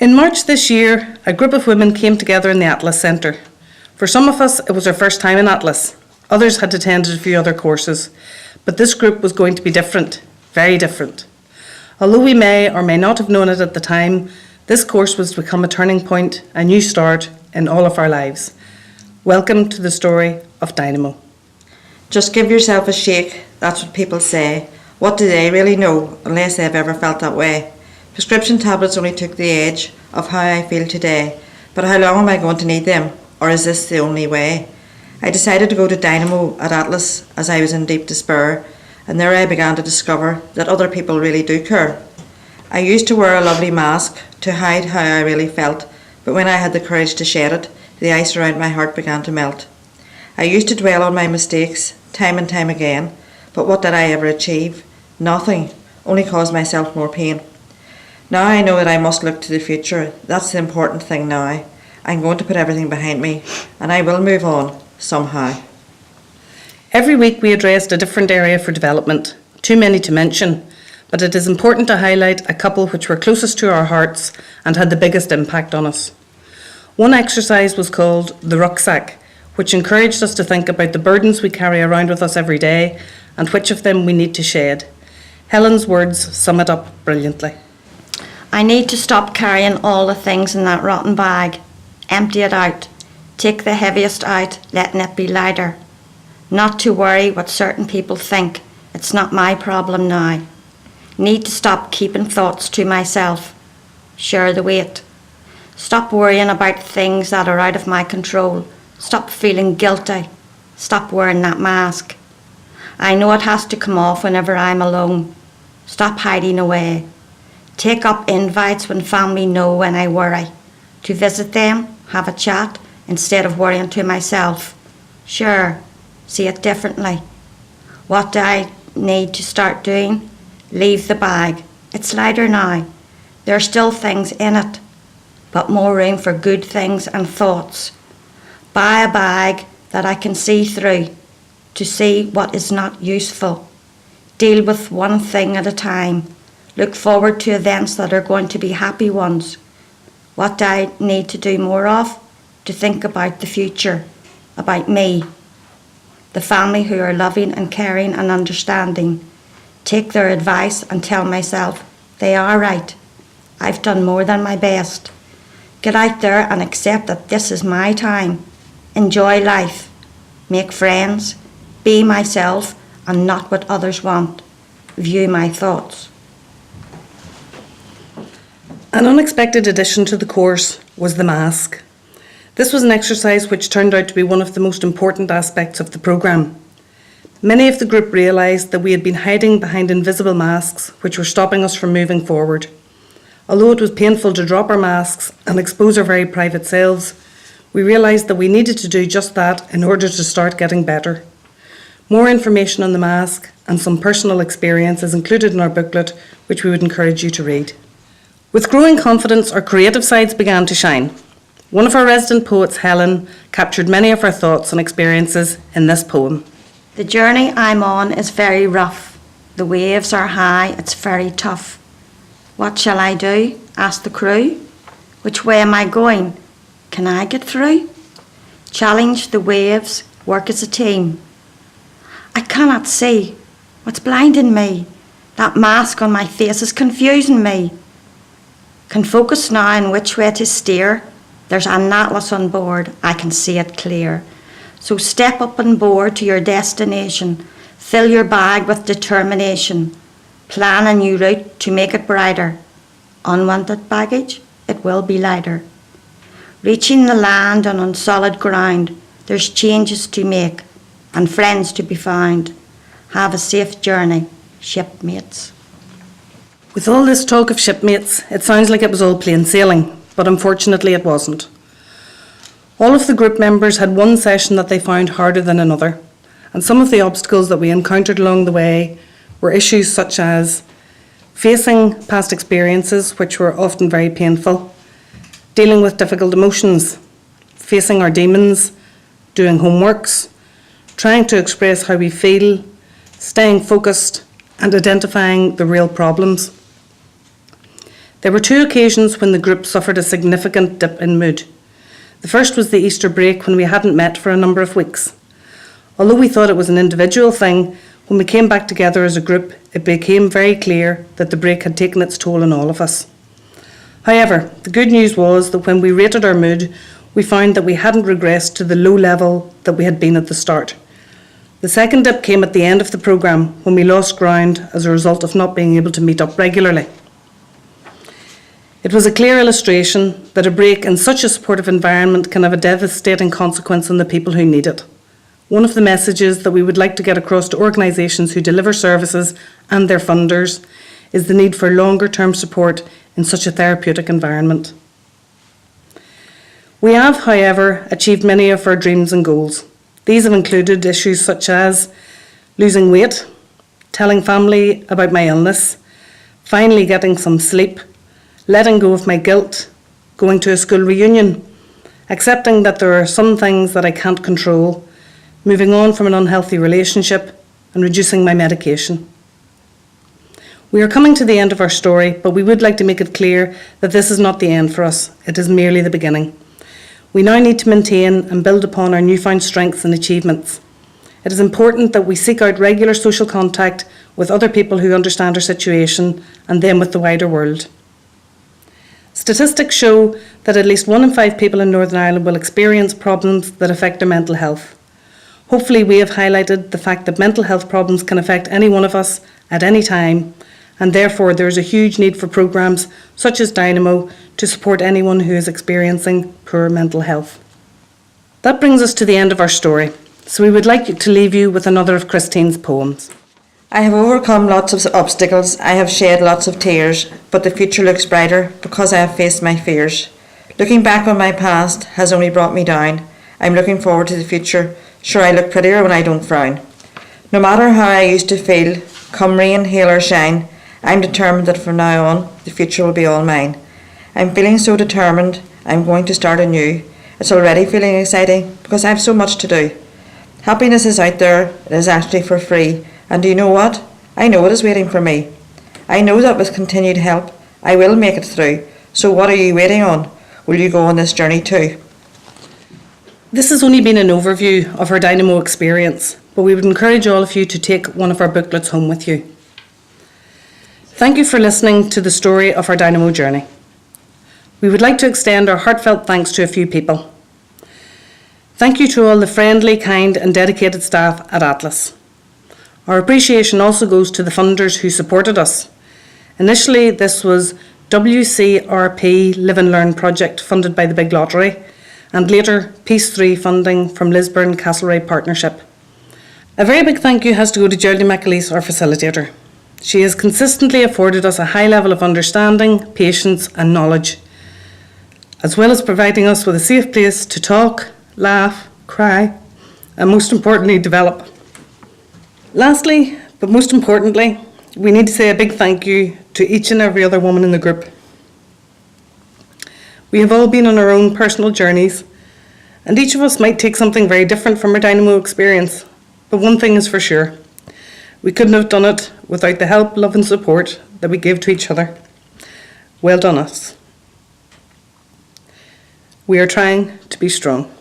In March this year, a group of women came together in the Atlas Centre. For some of us, it was our first time in Atlas. Others had attended a few other courses. But this group was going to be different, very different. Although we may or may not have known it at the time, this course was to become a turning point, a new start in all of our lives. Welcome to the story of Dynamo. Just give yourself a shake, that's what people say. What do they really know, unless they've ever felt that way? Prescription tablets only took the edge of how I feel today, but how long am I going to need them, or is this the only way? I decided to go to Dynamo at Atlas as I was in deep despair, and there I began to discover that other people really do care. I used to wear a lovely mask to hide how I really felt, but when I had the courage to shed it, the ice around my heart began to melt. I used to dwell on my mistakes time and time again, but what did I ever achieve? Nothing, only caused myself more pain. Now I know that I must look to the future. That's the important thing now. I'm going to put everything behind me, and I will move on, somehow. Every week we addressed a different area for development, too many to mention, but it is important to highlight a couple which were closest to our hearts and had the biggest impact on us. One exercise was called the rucksack, which encouraged us to think about the burdens we carry around with us every day and which of them we need to shed. Helen's words sum it up brilliantly. I need to stop carrying all the things in that rotten bag. Empty it out. Take the heaviest out, letting it be lighter. Not to worry what certain people think. It's not my problem now. Need to stop keeping thoughts to myself. Share the weight. Stop worrying about things that are out of my control. Stop feeling guilty. Stop wearing that mask. I know it has to come off whenever I'm alone. Stop hiding away. Take up invites when family know when I worry. To visit them, have a chat, instead of worrying to myself. Sure, see it differently. What do I need to start doing? Leave the bag. It's lighter now. There are still things in it, but more room for good things and thoughts. Buy a bag that I can see through, to see what is not useful. Deal with one thing at a time. Look forward to events that are going to be happy ones. What do I need to do more of? To think about the future, about me, the family who are loving and caring and understanding. Take their advice and tell myself, they are right. I've done more than my best. Get out there and accept that this is my time. Enjoy life. Make friends. Be myself and not what others want. View my thoughts. An unexpected addition to the course was the mask. This was an exercise which turned out to be one of the most important aspects of the programme. Many of the group realised that we had been hiding behind invisible masks which were stopping us from moving forward. Although it was painful to drop our masks and expose our very private selves, we realised that we needed to do just that in order to start getting better. More information on the mask and some personal experience is included in our booklet, which we would encourage you to read. With growing confidence, our creative sides began to shine. One of our resident poets, Helen, captured many of our thoughts and experiences in this poem. The journey I'm on is very rough. The waves are high, it's very tough. What shall I do? Asked the crew. Which way am I going? Can I get through? Challenge the waves, work as a team. I cannot see. What's blinding me? That mask on my face is confusing me. Can focus now on which way to steer. There's an atlas on board, I can see it clear. So step up on board to your destination. Fill your bag with determination. Plan a new route to make it brighter. Unwanted baggage, it will be lighter. Reaching the land and on solid ground, there's changes to make and friends to be found. Have a safe journey, shipmates. With all this talk of shipmates, it sounds like it was all plain sailing, but unfortunately it wasn't. All of the group members had one session that they found harder than another, and some of the obstacles that we encountered along the way were issues such as facing past experiences which were often very painful, dealing with difficult emotions, facing our demons, doing homeworks, trying to express how we feel, staying focused, and identifying the real problems. There were two occasions when the group suffered a significant dip in mood. The first was the Easter break when we hadn't met for a number of weeks. Although we thought it was an individual thing, when we came back together as a group, it became very clear that the break had taken its toll on all of us. However, the good news was that when we rated our mood, we found that we hadn't regressed to the low level that we had been at the start. The second dip came at the end of the programme when we lost ground as a result of not being able to meet up regularly. It was a clear illustration that a break in such a supportive environment can have a devastating consequence on the people who need it. One of the messages that we would like to get across to organisations who deliver services and their funders is the need for longer term support in such a therapeutic environment. We have, however, achieved many of our dreams and goals. These have included issues such as losing weight, telling family about my illness, finally getting some sleep, letting go of my guilt, going to a school reunion, accepting that there are some things that I can't control, moving on from an unhealthy relationship, and reducing my medication. We are coming to the end of our story, but we would like to make it clear that this is not the end for us. It is merely the beginning. We now need to maintain and build upon our newfound strengths and achievements. It is important that we seek out regular social contact with other people who understand our situation and then with the wider world. Statistics show that at least 1 in 5 people in Northern Ireland will experience problems that affect their mental health. Hopefully we have highlighted the fact that mental health problems can affect any one of us at any time, and therefore there is a huge need for programmes such as Dynamo to support anyone who is experiencing poor mental health. That brings us to the end of our story, so we would like to leave you with another of Christine's poems. I have overcome lots of obstacles, I have shed lots of tears, but the future looks brighter because I have faced my fears. Looking back on my past has only brought me down. I'm looking forward to the future. Sure, I look prettier when I don't frown. No matter how I used to feel, come rain, hail or shine, I'm determined that from now on, the future will be all mine. I'm feeling so determined, I'm going to start anew. It's already feeling exciting because I have so much to do. Happiness is out there, it is actually for free. And do you know what? I know it is waiting for me. I know that with continued help, I will make it through. So what are you waiting on? Will you go on this journey too? This has only been an overview of our Dynamo experience, but we would encourage all of you to take one of our booklets home with you. Thank you for listening to the story of our Dynamo journey. We would like to extend our heartfelt thanks to a few people. Thank you to all the friendly, kind and dedicated staff at Atlas. Our appreciation also goes to the funders who supported us. Initially, this was WCRP Live and Learn project funded by the Big Lottery, and later Peace 3 funding from Lisburn Castlereagh Partnership. A very big thank you has to go to Geraldine McAleese, our facilitator. She has consistently afforded us a high level of understanding, patience and knowledge, as well as providing us with a safe place to talk, laugh, cry, and most importantly, develop. Lastly, but most importantly, we need to say a big thank you to each and every other woman in the group. We have all been on our own personal journeys, and each of us might take something very different from our Dynamo experience, but one thing is for sure. We couldn't have done it without the help, love and support that we gave to each other. Well done us. We are trying to be strong.